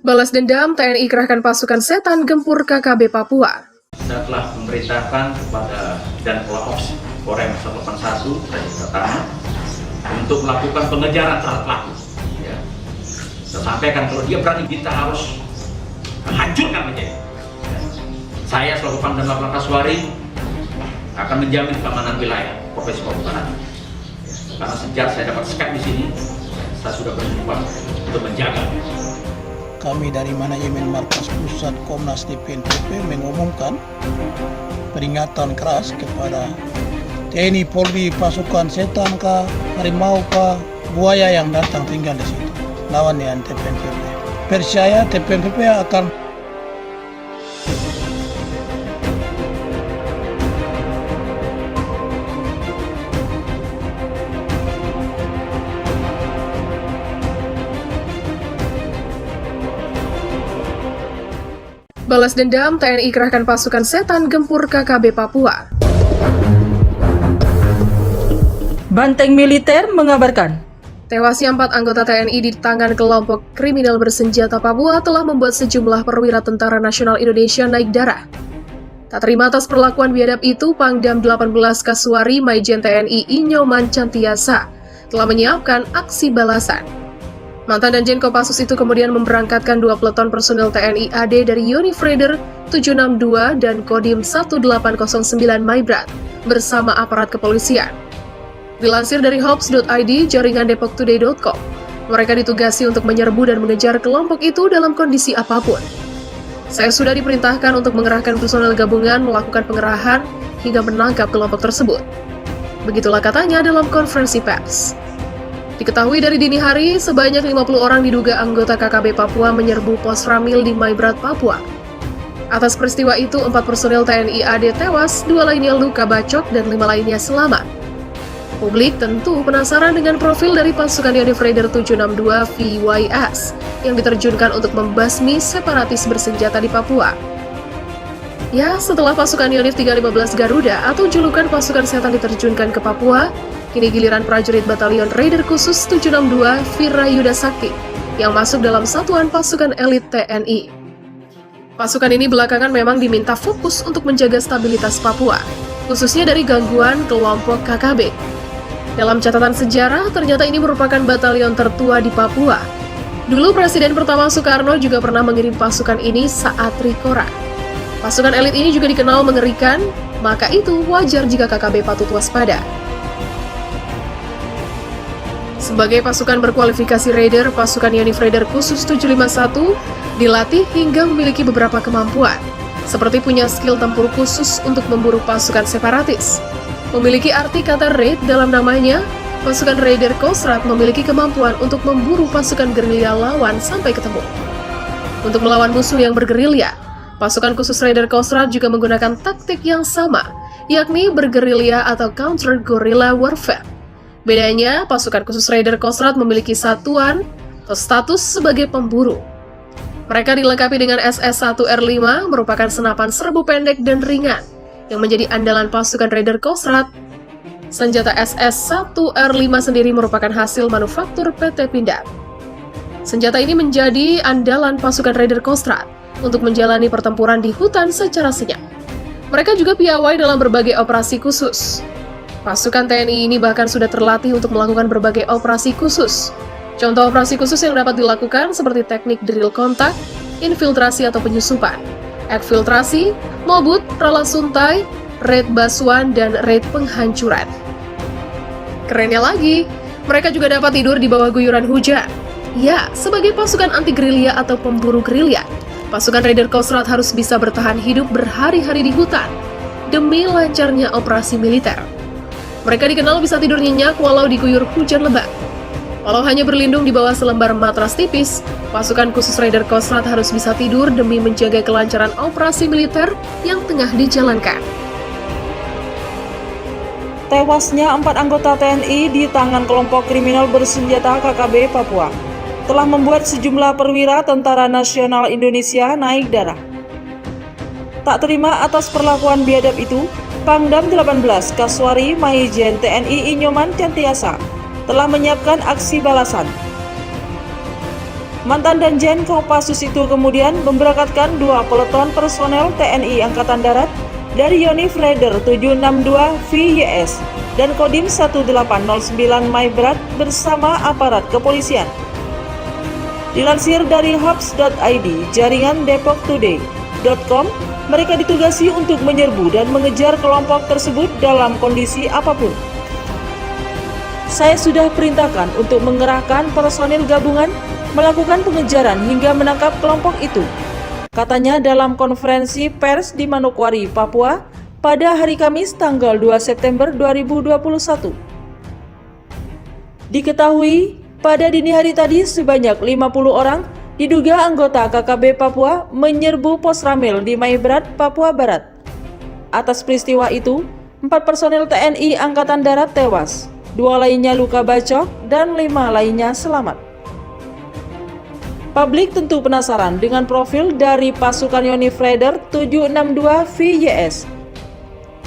Balas dendam, TNI kerahkan pasukan setan gempur KKB Papua. Saya telah memerintahkan kepada dan Ops Korem 181 Raja Pertama untuk melakukan pengejaran terhadap pelaku. Ya. Saya sampaikan kalau dia berani, kita harus hancurkan aja. Ya. Saya selaku Pangdam 8 Kasuari akan menjamin keamanan wilayah Provinsi Papua Barat. Ya. Karena sejak saya dapat Skype di sini, saya sudah bersumpah untuk menjaga. Kami dari Manajemen Markas Pusat Komnas DPNPP mengumumkan peringatan keras kepada TNI, Polri, pasukan setan kah, harimau kah, buaya yang datang tinggal di situ. Lawan dengan TPNPP. Percaya TPNPP akan Balas dendam, TNI kerahkan pasukan setan gempur KKB Papua. Banteng Militer mengabarkan, Tewasnya 4 anggota TNI di tangan kelompok kriminal bersenjata Papua telah membuat sejumlah perwira Tentara Nasional Indonesia naik darah. Tak terima atas perlakuan biadab itu, Pangdam 18 Kasuari Maijen TNI Inyoman Cantiasa telah menyiapkan aksi balasan. Mantan Danjen Kopassus itu kemudian memberangkatkan 2 peleton personel TNI AD dari Yonif Raider 762 dan Kodim 1809 Maibrat bersama aparat kepolisian. Dilansir dari hops.id, jaringan depoktoday.com, mereka ditugasi untuk menyerbu dan mengejar kelompok itu dalam kondisi apapun. Saya sudah diperintahkan untuk mengerahkan personel gabungan melakukan pengerahan hingga menangkap kelompok tersebut. Begitulah katanya dalam konferensi pers. Diketahui dari dini hari, sebanyak 50 orang diduga anggota KKB Papua menyerbu pos Ramil di Maibrat, Papua. Atas peristiwa itu, 4 personel TNI AD tewas, 2 lainnya luka bacok, dan 5 lainnya selamat. Publik tentu penasaran dengan profil dari pasukan Yonif Raider 762 VYS yang diterjunkan untuk membasmi separatis bersenjata di Papua. Ya, setelah pasukan Yonif 315 Garuda atau julukan pasukan setan diterjunkan ke Papua, kini giliran prajurit Batalion Raider Khusus 762 Virayuda Sakti yang masuk dalam satuan pasukan elit TNI. Pasukan ini belakangan memang diminta fokus untuk menjaga stabilitas Papua, khususnya dari gangguan kelompok KKB. Dalam catatan sejarah, ternyata ini merupakan batalion tertua di Papua. Dulu Presiden pertama Soekarno juga pernah mengirim pasukan ini saat Rikora. Pasukan elit ini juga dikenal mengerikan, maka itu wajar jika KKB patut waspada. Sebagai pasukan berkualifikasi Raider, pasukan Yonif Raider Khusus 751 dilatih hingga memiliki beberapa kemampuan, seperti punya skill tempur khusus untuk memburu pasukan separatis. Memiliki arti kata raid dalam namanya, pasukan Raider Kostrad memiliki kemampuan untuk memburu pasukan gerilya lawan sampai ketemu. Untuk melawan musuh yang bergerilya, pasukan khusus Raider Kostrad juga menggunakan taktik yang sama, yakni bergerilya atau counter guerrilla warfare. Bedanya, pasukan khusus Raider Kostrad memiliki satuan atau status sebagai pemburu. Mereka dilengkapi dengan SS-1R5, merupakan senapan serbu pendek dan ringan, yang menjadi andalan pasukan Raider Kostrad. Senjata SS-1R5 sendiri merupakan hasil manufaktur PT Pindad. Senjata ini menjadi andalan pasukan Raider Kostrad untuk menjalani pertempuran di hutan secara senyap. Mereka juga piawai dalam berbagai operasi khusus. Pasukan TNI ini bahkan sudah terlatih untuk melakukan berbagai operasi khusus. Contoh operasi khusus yang dapat dilakukan seperti teknik drill kontak, infiltrasi atau penyusupan, eksfiltrasi, mobut, rala suntai, raid basuan, dan raid penghancuran. Kerennya lagi, mereka juga dapat tidur di bawah guyuran hujan. Ya, sebagai pasukan anti-gerilya atau pemburu gerilya, pasukan Raider Kostrad harus bisa bertahan hidup berhari-hari di hutan demi lancarnya operasi militer. Mereka dikenal bisa tidur nyenyak walau diguyur hujan lebat. Walau hanya berlindung di bawah selembar matras tipis, pasukan khusus Raider Kostrad harus bisa tidur demi menjaga kelancaran operasi militer yang tengah dijalankan. tewasnya 4 anggota TNI di tangan kelompok kriminal bersenjata KKB Papua telah membuat sejumlah perwira Tentara Nasional Indonesia naik darah. Tak terima atas perlakuan biadab itu, Pangdam 18 Kasuari Maijen TNI Inyoman Cantiasa telah menyiapkan aksi balasan. Mantan Danjen Kopassus itu kemudian memberangkatkan 2 peleton personel TNI Angkatan Darat dari Yonif Raider 762 VYS dan Kodim 1809 Maibrat bersama aparat kepolisian. Dilansir dari Hops.id, jaringan depoktoday.com, mereka ditugasi untuk menyerbu dan mengejar kelompok tersebut dalam kondisi apapun. Saya sudah perintahkan untuk mengerahkan personil gabungan melakukan pengejaran hingga menangkap kelompok itu, katanya dalam konferensi pers di Manokwari, Papua pada hari Kamis tanggal 2 September 2021. Diketahui pada dini hari tadi sebanyak 50 orang diduga anggota KKB Papua menyerbu pos Ramil di Maibrat, Papua Barat. Atas peristiwa itu, 4 personel TNI Angkatan Darat tewas, 2 lainnya luka bacok, dan 5 lainnya selamat. Publik tentu penasaran dengan profil dari pasukan Yonif Raider 762 VYS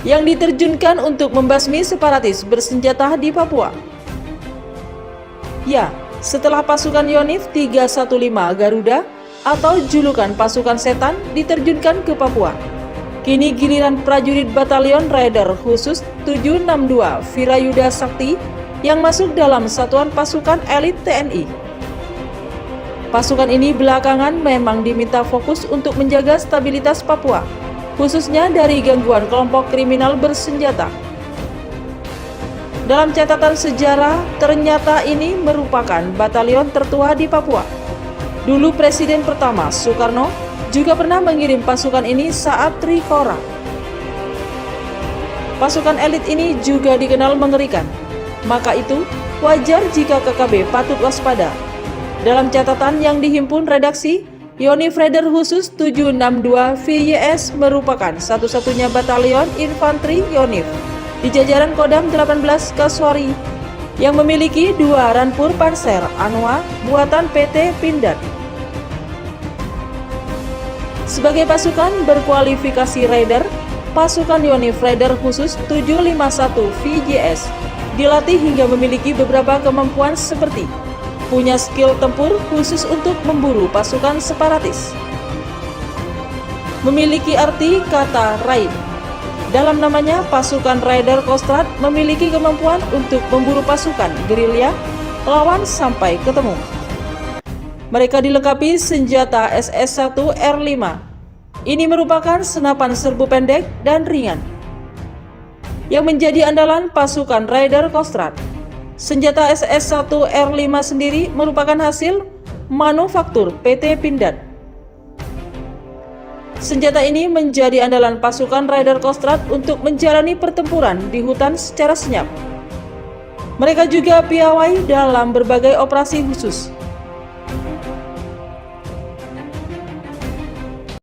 yang diterjunkan untuk membasmi separatis bersenjata di Papua. Ya, setelah pasukan Yonif 315 Garuda atau julukan pasukan setan diterjunkan ke Papua, kini giliran prajurit Batalion Raider khusus 762 Virayuda Sakti yang masuk dalam satuan pasukan elit TNI. Pasukan ini belakangan memang diminta fokus untuk menjaga stabilitas Papua, khususnya dari gangguan kelompok kriminal bersenjata. Dalam catatan sejarah, ternyata ini merupakan batalion tertua di Papua. Dulu Presiden pertama Soekarno juga pernah mengirim pasukan ini saat Trikora. Pasukan elit ini juga dikenal mengerikan, maka itu wajar jika KKB patut waspada. Dalam catatan yang dihimpun redaksi, Yonif Raider khusus 762 VYS merupakan satu-satunya batalion infanteri Yonif di jajaran Kodam 18 Kaswari yang memiliki 2 Rampur Panser Anwa buatan PT Pindad. Sebagai pasukan berkualifikasi Raider, pasukan Yonif Raider khusus 751 VYS dilatih hingga memiliki beberapa kemampuan seperti punya skill tempur khusus untuk memburu pasukan separatis. Memiliki arti kata raid. Dalam namanya, pasukan Raider Kostrad memiliki kemampuan untuk memburu pasukan gerilya lawan sampai ketemu. Mereka dilengkapi senjata SS1 R5. Ini merupakan senapan serbu pendek dan ringan yang menjadi andalan pasukan Raider Kostrad. Senjata SS1 R5 sendiri merupakan hasil manufaktur PT Pindad. Senjata ini menjadi andalan pasukan Raider Kostrad untuk menjalani pertempuran di hutan secara senyap. Mereka juga piawai dalam berbagai operasi khusus,